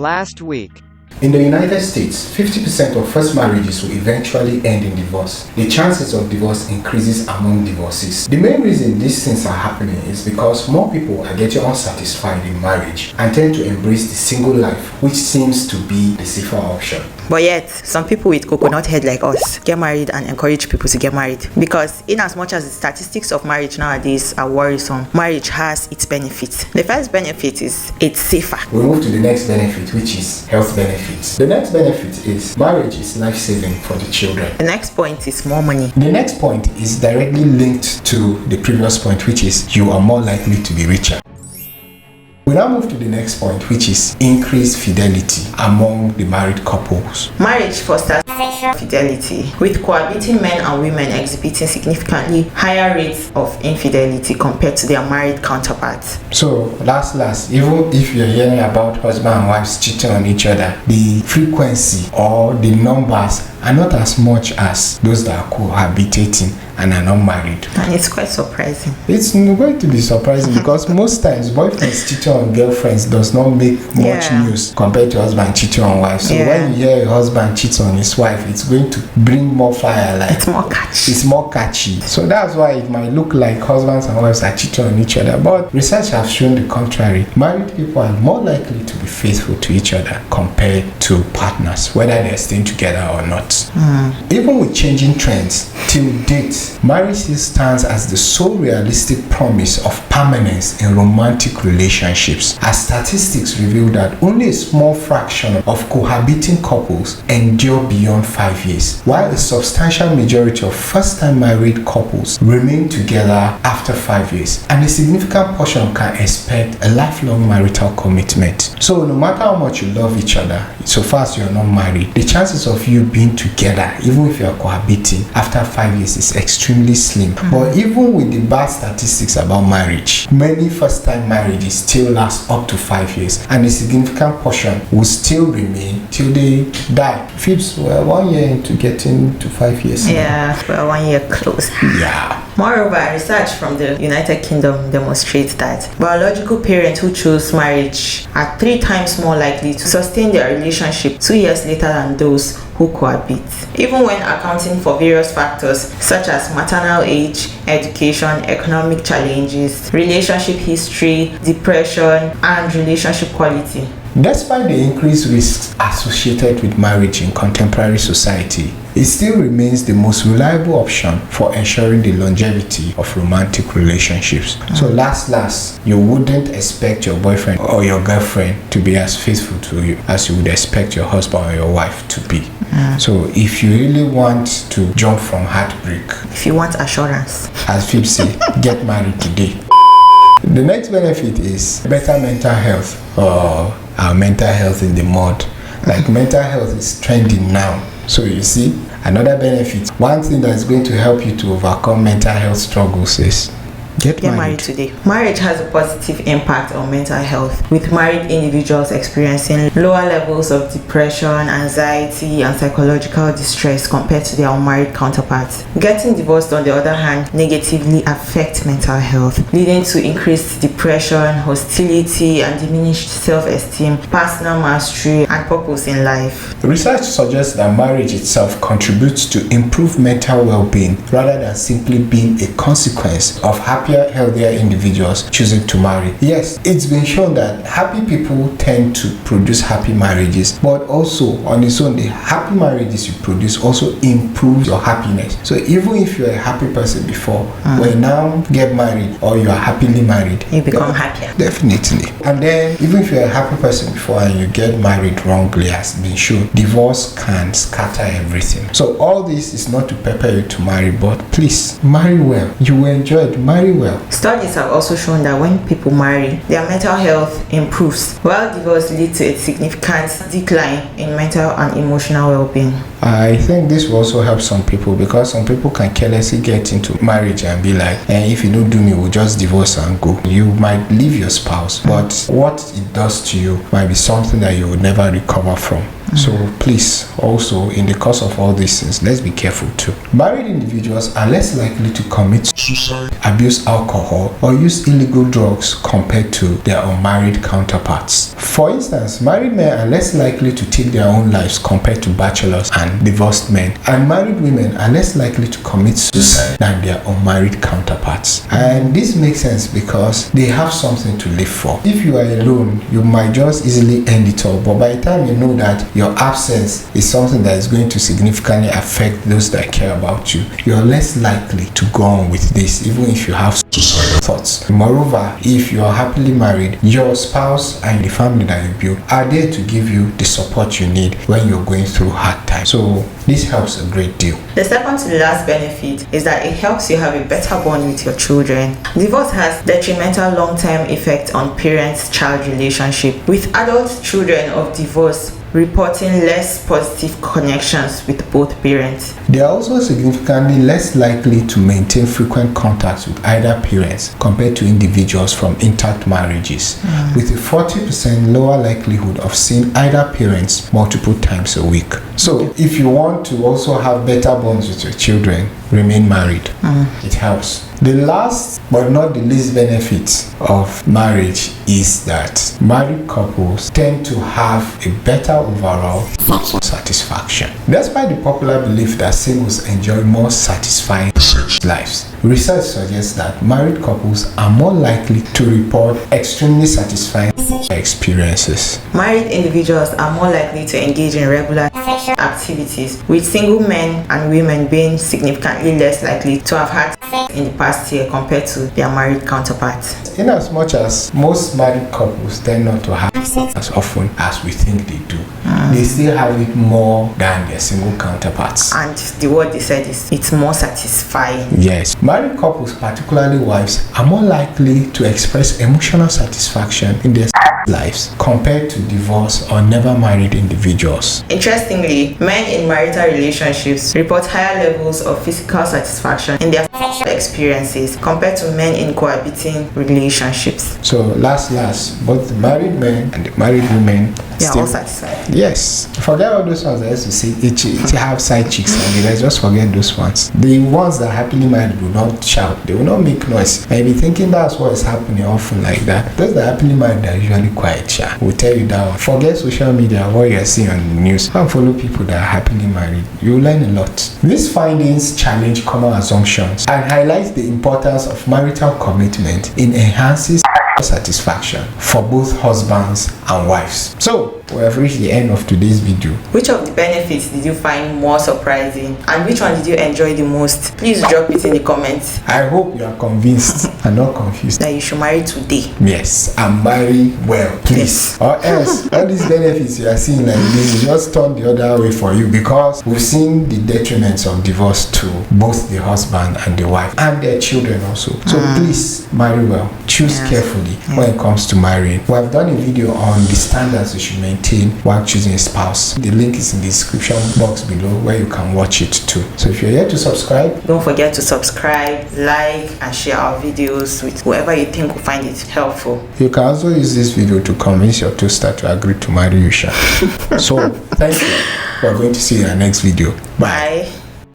Last week. In the United States, 50% of first marriages will eventually end in divorce. The chances of divorce increases among divorcees. The main reason these things are happening is because more people are getting unsatisfied in marriage and tend to embrace the single life, which seems to be the safer option. But yet, some people with coconut head like us get married and encourage people to get married. Because in as much as the statistics of marriage nowadays are worrisome, marriage has its benefits. The first benefit is it's safer. We move to the next benefit, which is health benefits. The next benefit is marriage is life-saving for the children. The next point is more money. The next point is directly linked to the previous point, which is you are more likely to be richer. We now move to the next point, which is increased fidelity among the married couples. Marriage fosters fidelity, with cohabiting men and women exhibiting significantly higher rates of infidelity compared to their married counterparts. So, last, even if you're hearing about husband and wives cheating on each other, the frequency or the numbers are not as much as those that are cohabitating and are not married. And it's quite surprising. It's going to be surprising because most times boyfriends cheating on girlfriends does not make much news compared to husband cheating on wife. So when you hear a husband cheats on his wife, it's going to bring more fire. Like it's more catchy. It's more catchy. So that's why it might look like husbands and wives are cheating on each other. But research has shown the contrary. Married people are more likely to be faithful to each other compared to partners, whether they're staying together or not. Even with changing trends, till date, marriage still stands as the sole realistic promise of permanence in romantic relationships, as statistics reveal that only a small fraction of cohabiting couples endure beyond 5 years, while a substantial majority of first-time married couples remain together after 5 years, and a significant portion can expect a lifelong marital commitment. So no matter how much you love each other, so far as you're not married, the chances of you being together, even if you're cohabiting after 5 years, is extremely slim. But even with the bad statistics about marriage, many first-time marriages still last up to 5 years, and a significant portion will still remain till they die. Fibz, we're 1 year into getting to 5 years now. Yeah, we're 1 year close. Yeah. Moreover, research from the United Kingdom demonstrates that biological parents who choose marriage are 3 times more likely to sustain their relationship 2 years later than those who cohabit, even when accounting for various factors such as maternal age, education, economic challenges, relationship history, depression, and relationship quality. Despite the increased risks associated with marriage in contemporary society, it still remains the most reliable option for ensuring the longevity of romantic relationships. So last, you wouldn't expect your boyfriend or your girlfriend to be as faithful to you as you would expect your husband or your wife to be. So if you really want to jump from heartbreak, if you want assurance, as Fibz say, get married today. The next benefit is better mental health, or our mental health in the mud. Like mental health is trending now. So you see, another benefit, one thing that's going to help you to overcome mental health struggles is get married today. Marriage has a positive impact on mental health, with married individuals experiencing lower levels of depression, anxiety, and psychological distress compared to their unmarried counterparts. Getting divorced, on the other hand, negatively affects mental health, leading to increased depression, hostility, and diminished self-esteem, personal mastery, and purpose in life. Research suggests that marriage itself contributes to improved mental well-being rather than simply being a consequence of happier, healthier individuals choosing to marry. Yes, it's been shown that happy people tend to produce happy marriages, but also on its own, the happy marriages you produce also improves your happiness. So even if you're a happy person before, when you now get married or you are happily married, you become happier. Definitely. And then even if you're a happy person before and you get married wrongly, as been shown, divorce can scatter everything. So all this is not to prepare you to marry, but please marry well. You will enjoy it. Marry well. Studies have also shown that when people marry, their mental health improves, while divorce leads to a significant decline in mental and emotional well-being. I think this will also help some people, because some people can carelessly get into marriage and be like, if you don't do me, we'll just divorce and go. You might leave your spouse, but what it does to you might be something that you will never recover from. So please, also in the course of all these things, let's be careful too. Married individuals are less likely to commit suicide, abuse alcohol, or use illegal drugs compared to their unmarried counterparts. For instance, married men are less likely to take their own lives compared to bachelors and divorced men, and married women are less likely to commit suicide than their unmarried counterparts. And this makes sense because they have something to live for. If you are alone, you might just easily end it all, but by the time you know that your absence is something that is going to significantly affect those that care about you, you're less likely to go on with this, even if you have suicidal thoughts. Moreover, if you are happily married, your spouse and the family that you build are there to give you the support you need when you're going through hard times. So this helps a great deal. The second to the last benefit is that it helps you have a better bond with your children. Divorce has detrimental long-term effects on parent-child relationship, with adult children of divorce reporting less positive connections with both parents. They are also significantly less likely to maintain frequent contacts with either parents compared to individuals from intact marriages, with a 40% lower likelihood of seeing either parents multiple times a week. So if you want to also have better bonds with your children, remain married. It helps. The last but not the least benefit of marriage is that married couples tend to have a better overall satisfaction. Despite the popular belief that singles enjoy more satisfying sex lives, research suggests that married couples are more likely to report extremely satisfying experiences. Married individuals are more likely to engage in regular sexual activities, with single men and women being significantly less likely to have had sex in the past year compared to their married counterparts. In as much as most married couples tend not to have sex as often as we think they do, they still have it more than their single counterparts. And the word they said is it's more satisfying. Yes. Married couples, particularly wives, are more likely to express emotional satisfaction in their lives compared to divorced or never married individuals. Interestingly, men in marital relationships report higher levels of physical satisfaction in their sexual experiences compared to men in cohabiting relationships. So last, both the married men and the married women all satisfied. Yes. Forget all those ones that used to say it have side chicks and let's just forget those ones. The ones that are happily married will not shout, they will not make noise. Maybe thinking that's what is happening often like that. Those that are happily married are usually quiet. We'll tell you that one. Forget social media, what you're seeing on the news, and follow people that are happily married. You'll learn a lot. These findings challenge common assumptions and highlight the importance of marital commitment in enhancing satisfaction for both husbands and wives. So we have reached the end of today's video. Which of the benefits did you find more surprising, and which one did you enjoy the most? Please drop it in the comments. I hope you are convinced and not confused that you should marry today. Yes, and marry well, please. Yes. Or else all these benefits you are seeing like this will just turn the other way for you, because we've seen the detriments of divorce to both the husband and the wife and their children also. So please marry well. Choose carefully when it comes to marrying. We have done a video on the standards you should maintain while choosing a spouse. The link is in the description box below where you can watch it too. So if you're here to subscribe, don't forget to subscribe, like, and share our videos with whoever you think will find it helpful. You can also use this video to convince your toaster to agree to marry you. So thank you. We're going to see you in our next video. Bye.